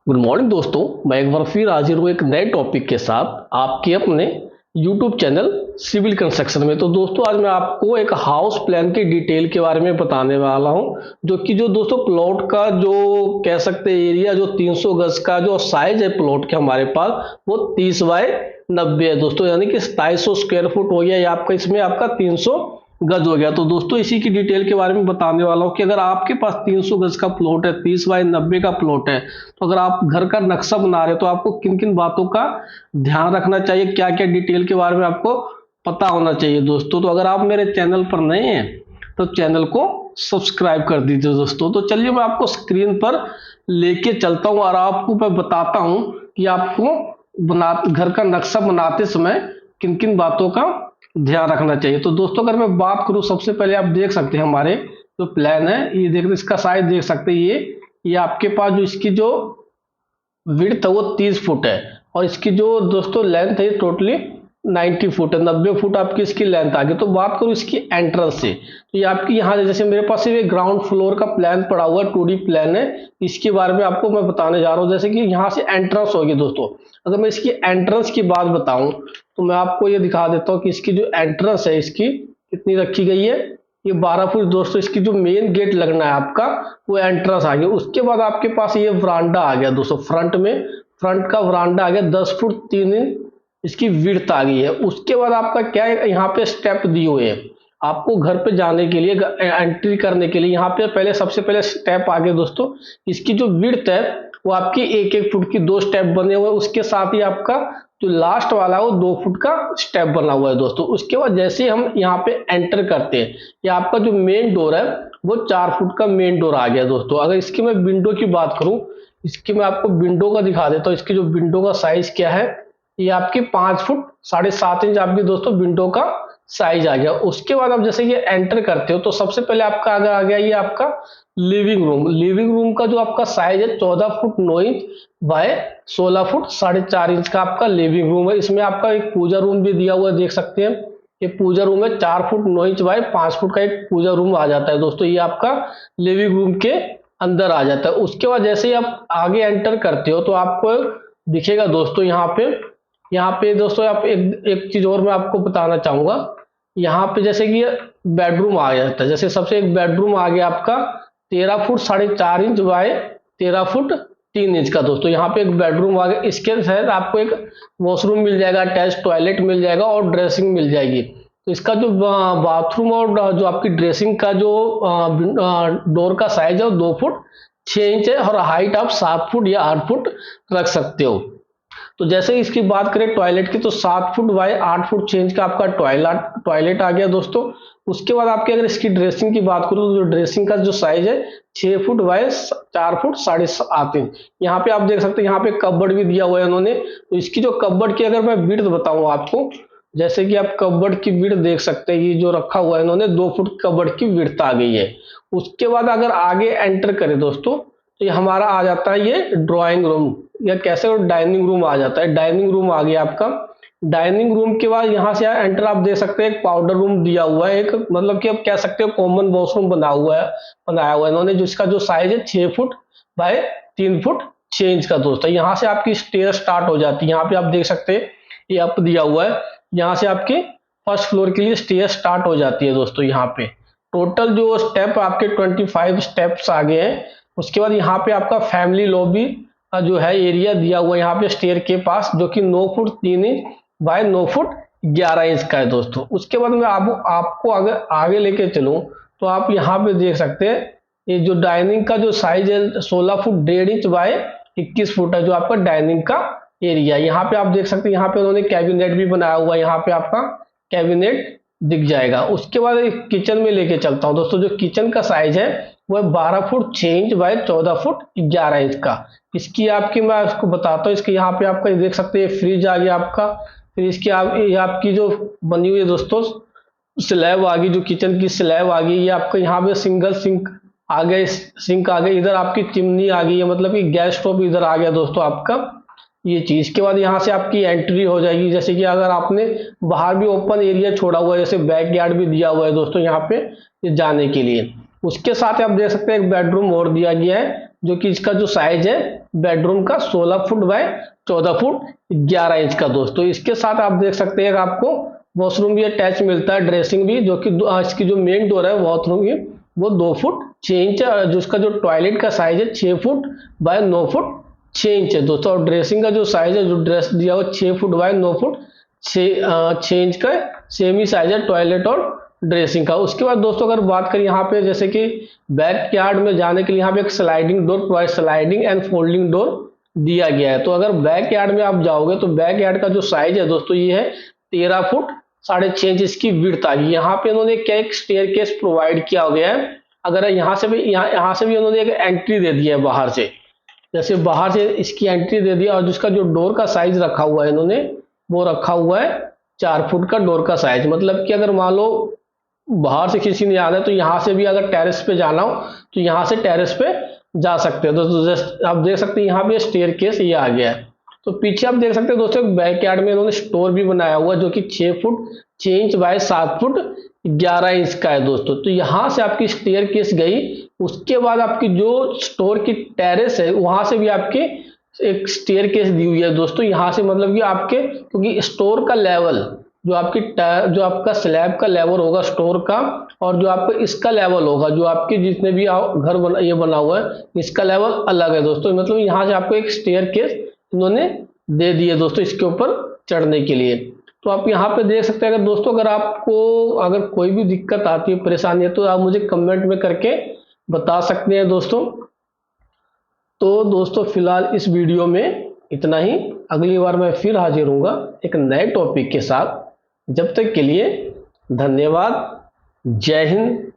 Good morning दोस्तों, मैं एक बार फिर हाजिर हूँ एक नए टॉपिक के साथ आपके अपने यूट्यूब चैनल सिविल कंस्ट्रक्शन में। तो दोस्तों आज मैं आपको एक हाउस प्लान के डिटेल के बारे में बताने वाला हूँ, जो दोस्तों प्लॉट का जो कह सकते हैं एरिया जो 300 गज का जो साइज है प्लॉट के हमारे पास वो 30 बाय 90 है दोस्तों, यानी कि 2700 स्क्वायर फुट हो गया। या आपका इसमें आपका 300 गज हो गया। तो दोस्तों इसी की डिटेल के बारे में बताने वाला हूँ कि अगर आपके पास 300 गज का प्लॉट है, 30 बाय 90 का प्लॉट है, तो अगर आप घर का नक्शा बना रहे हो तो आपको किन किन बातों का ध्यान रखना चाहिए, क्या क्या डिटेल के बारे में आपको पता होना चाहिए दोस्तों। तो अगर आप मेरे चैनल पर नए हैं तो चैनल को सब्सक्राइब कर दीजिए दोस्तों। तो चलिए मैं आपको स्क्रीन पर लेके चलता हूँ और आपको मैं बताता हूँ कि आपको घर का नक्शा बनाते समय किन किन बातों का ध्यान रखना चाहिए। तो दोस्तों अगर मैं बात करूं, सबसे पहले आप देख सकते हैं हमारे जो प्लान है, ये देख इसका साइज देख सकते हैं। ये आपके पास जो इसकी जो विड्थ है वो 30 फुट है और इसकी जो दोस्तों लेंथ है टोटली 90 फुट है। 90 फुट आपकी इसकी लेंथ आ गई। तो बात करूं इसकी एंट्रेंस से, तो ये आपकी यहाँ जैसे मेरे पास ये ग्राउंड फ्लोर का प्लान पड़ा हुआ है, 2D प्लान है, इसके बारे में आपको मैं बताने जा रहा हूँ। जैसे कि यहाँ से एंट्रेंस होगी दोस्तों, अगर मैं इसकी एंट्रेंस की बात बताऊं तो मैं आपको ये दिखा देता हूँ कि इसकी जो एंट्रेंस है इसकी कितनी रखी गई है, ये 12 फुट दोस्तों। इसकी जो मेन गेट लगना है आपका वो एंट्रेंस आ गया। उसके बाद आपके पास ये वरांडा आ गया दोस्तों, फ्रंट का वरांडा आ गया, 10 फुट 3 इंच इसकी विड्थ आ गई है। उसके बाद आपका क्या है, यहाँ पे स्टेप दिए हुए हैं आपको घर पे जाने के लिए, एंट्री करने के लिए। यहाँ पे पहले सबसे पहले स्टेप आ गए दोस्तों, इसकी जो विड्थ है वो आपकी 1-1 फुट की 2 स्टेप बने हुए हैं। उसके साथ ही आपका जो लास्ट वाला है वो 2 फुट का स्टेप बना हुआ है दोस्तों। उसके बाद जैसे हम यहाँ पे एंटर करते हैं, या आपका जो मेन डोर है वो 4 फुट का मेन डोर आ गया दोस्तों। अगर इसकी मैं विंडो की बात करूं, इसकी मैं आपको विंडो का दिखा देता हूँ। इसकी जो विंडो का साइज क्या है, ये आपकी 5 फुट 7.5 इंच आपकी दोस्तों विंडो का साइज आ गया। उसके बाद आप जैसे ये एंटर करते हो तो सबसे पहले आपका आ गया ये आपका लिविंग रूम का जो आपका साइज है 14 foot 9 inch by 16 foot 4.5 inch का आपका लिविंग रूम है। इसमें आपका एक पूजा रूम भी दिया हुआ है, देख सकते हैं। ये पूजा रूम है, 4 फुट 9 इंच बाय 5 फुट का एक पूजा रूम आ जाता है दोस्तों। ये आपका लिविंग रूम के अंदर आ जाता है। उसके बाद जैसे ही आप आगे एंटर करते हो तो आपको दिखेगा दोस्तों यहाँ पे दोस्तों आप एक चीज और मैं आपको बताना चाहूंगा। यहाँ पे जैसे कि बेडरूम आ जाता है, जैसे सबसे एक बेडरूम आ गया आपका 13 foot 4.5 inch by 13 foot 3 inch का दोस्तों। यहाँ पे एक बेडरूम आ गया। इसके साथ आपको एक वॉशरूम मिल जाएगा, अटैच टॉयलेट मिल जाएगा और ड्रेसिंग मिल जाएगी। तो इसका जो बाथरूम और जो आपकी ड्रेसिंग का जो डोर का साइज है वो 2 फुट 6 इंच है और हाइट आप 7 फुट या 8 फुट रख सकते हो। तो जैसे इसकी बात करें टॉयलेट की, तो 7 फुट बाय 8 फुट 6 इंच का आपका टॉयलेट आ गया दोस्तों। उसके बाद आपकी अगर इसकी ड्रेसिंग की बात करूं तो जो ड्रेसिंग का जो साइज है 6 फुट बाय 4 फुट 7.5 इंच। यहाँ पे आप देख सकते हैं, यहाँ पे कबर्ड भी दिया हुआ है इन्होंने। तो इसकी जो कबर्ड की अगर मैं विड्थ बताऊं आपको, जैसे कि आप कबर्ड की विड्थ देख सकते हैं, ये जो रखा हुआ है इन्होंने 2 फुट कबर्ड की विड्थ आ गई है। उसके बाद अगर आगे एंटर करें दोस्तों तो ये हमारा आ जाता है ये ड्राइंग रूम, या कैसे डाइनिंग रूम आ जाता है। डाइनिंग रूम आ गया आपका। डाइनिंग रूम के बाद यहाँ से एंटर आप देख सकते हैं, एक पाउडर रूम दिया हुआ है, एक मतलब कि आप कह सकते हो कॉमन वॉशरूम बनाया हुआ है इन्होंने, जिसका जो साइज है 6 फुट बाय 3 फुट 6 इंच का दोस्तों। यहाँ से आपकी स्टेयर स्टार्ट हो जाती है। यहाँ पे आप देख सकते हैं ये अप दिया हुआ है, यहाँ से आपके फर्स्ट फ्लोर के लिए स्टेयर स्टार्ट हो जाती है दोस्तों। यहाँ पे टोटल जो स्टेप आपके 25 स्टेप्स आ गए हैं। उसके बाद यहाँ पे आपका फैमिली लॉबी का जो है एरिया दिया हुआ है यहाँ पे स्टेयर के पास, जो कि 9 foot 3 inch by 9 foot 11 inch का है दोस्तों। उसके बाद मैं आपको आगे लेके चलूं तो आप यहाँ पे देख सकते हैं ये जो डाइनिंग का जो साइज है 16 फुट 1.5 इंच बाय 21 फुट है, जो आपका डाइनिंग का एरिया। यहाँ पे आप देख सकते हैं, यहाँ पे उन्होंने कैबिनेट भी बनाया हुआ है, यहाँ पे आपका कैबिनेट दिख जाएगा। उसके बाद किचन में लेके चलता हूँ दोस्तों। जो किचन का साइज है वो 12 foot 6 inch by 14 foot 11 inch का। इसकी आपकी मैं आपको बताता हूँ, इसके यहाँ पे आपका देख सकते हैं फ्रिज आ गया आपका। फिर इसकी आपकी जो बनी हुई है दोस्तों स्लैब आ गई, जो किचन की स्लैब आ गई। ये आपका यहाँ पे सिंगल सिंक आ गए, इधर आपकी चिमनी आ गई है, मतलब कि गैस स्टोव इधर आ गया दोस्तों आपका ये चीज। के बाद यहाँ से आपकी एंट्री हो जाएगी। जैसे कि अगर आपने बाहर भी ओपन एरिया छोड़ा हुआ है, जैसे बैक यार्ड भी दिया हुआ है दोस्तों यहाँ पे जाने के लिए। उसके साथ आप देख सकते हैं एक बेडरूम और दिया गया है, जो कि इसका जो साइज है बेडरूम का 16 फुट बाय 14 फुट 11 इंच का दोस्तों। इसके साथ आप देख सकते हैं कि आपको वॉशरूम भी अटैच मिलता है, ड्रेसिंग भी, जो कि इसकी जो मेन डोर है वॉशरूम की वो 2 फुट 6 इंच है, जो इसका जो टॉयलेट का साइज है 6 फुट बाय 9 फुट 6 इंच है दोस्तों। और ड्रेसिंग का जो साइज है, जो ड्रेस दिया हुआ 6 फुट बाय 9 फुट 6 इंच का सेम ही साइज है टॉयलेट और ड्रेसिंग का। उसके बाद दोस्तों अगर बात करें यहाँ पे, जैसे कि बैक यार्ड में जाने के लिए यहाँ पे एक sliding door provide, sliding and folding door दिया गया है। तो अगर बैक यार्ड में आप जाओगे तो बैक यार्ड का जो साइज है दोस्तों ये है 13 फुट 6.5 इंच इसकी विड्थ आ गई। यहाँ पे इन्होंने क्या एक स्टेयरकेस प्रोवाइड किया गया है। अगर यहाँ से भी इन्होंने एक एंट्री दे दी है बाहर से, जैसे बाहर से इसकी एंट्री दे दी, और जिसका जो डोर का साइज रखा हुआ है इन्होंने वो रखा हुआ है 4 फुट का डोर का साइज। मतलब कि अगर मान लो बाहर से किसी ने आना है तो यहाँ से भी अगर टेरेस पे जाना हो तो यहाँ से टेरेस पे जा सकते हैं दोस्तों। जस्ट आप देख सकते हैं यहाँ पे स्टेयरकेस ये आ गया है। तो पीछे आप देख सकते हैं दोस्तों बैक यार्ड में इन्होंने स्टोर भी बनाया हुआ जो कि 6 foot 6 inch by 7 foot 11 inch का है दोस्तों। तो यहाँ से आपकी स्टेयरकेस गई, उसके बाद आपकी जो स्टोर की टेरेस है वहां से भी आपके एक स्टेयरकेस दी हुई है दोस्तों। यहाँ से मतलब कि आपके, क्योंकि स्टोर का लेवल जो आपका स्लैब का लेवल होगा स्टोर का, और जो आपका इसका लेवल होगा, जो आपके जितने भी घर ये बना हुआ है इसका लेवल अलग है दोस्तों। मतलब यहाँ से आपको एक स्टेयरकेस इन्होंने दे दी है दोस्तों इसके ऊपर चढ़ने के लिए। तो आप यहाँ पे देख सकते हैं। अगर दोस्तों अगर कोई भी दिक्कत आती है, परेशानी है, तो आप मुझे कमेंट में करके बता सकते हैं दोस्तों। तो दोस्तों फिलहाल इस वीडियो में इतना ही। अगली बार मैं फिर हाजिर होऊंगा एक नए टॉपिक के साथ। जब तक के लिए धन्यवाद। जय हिंद,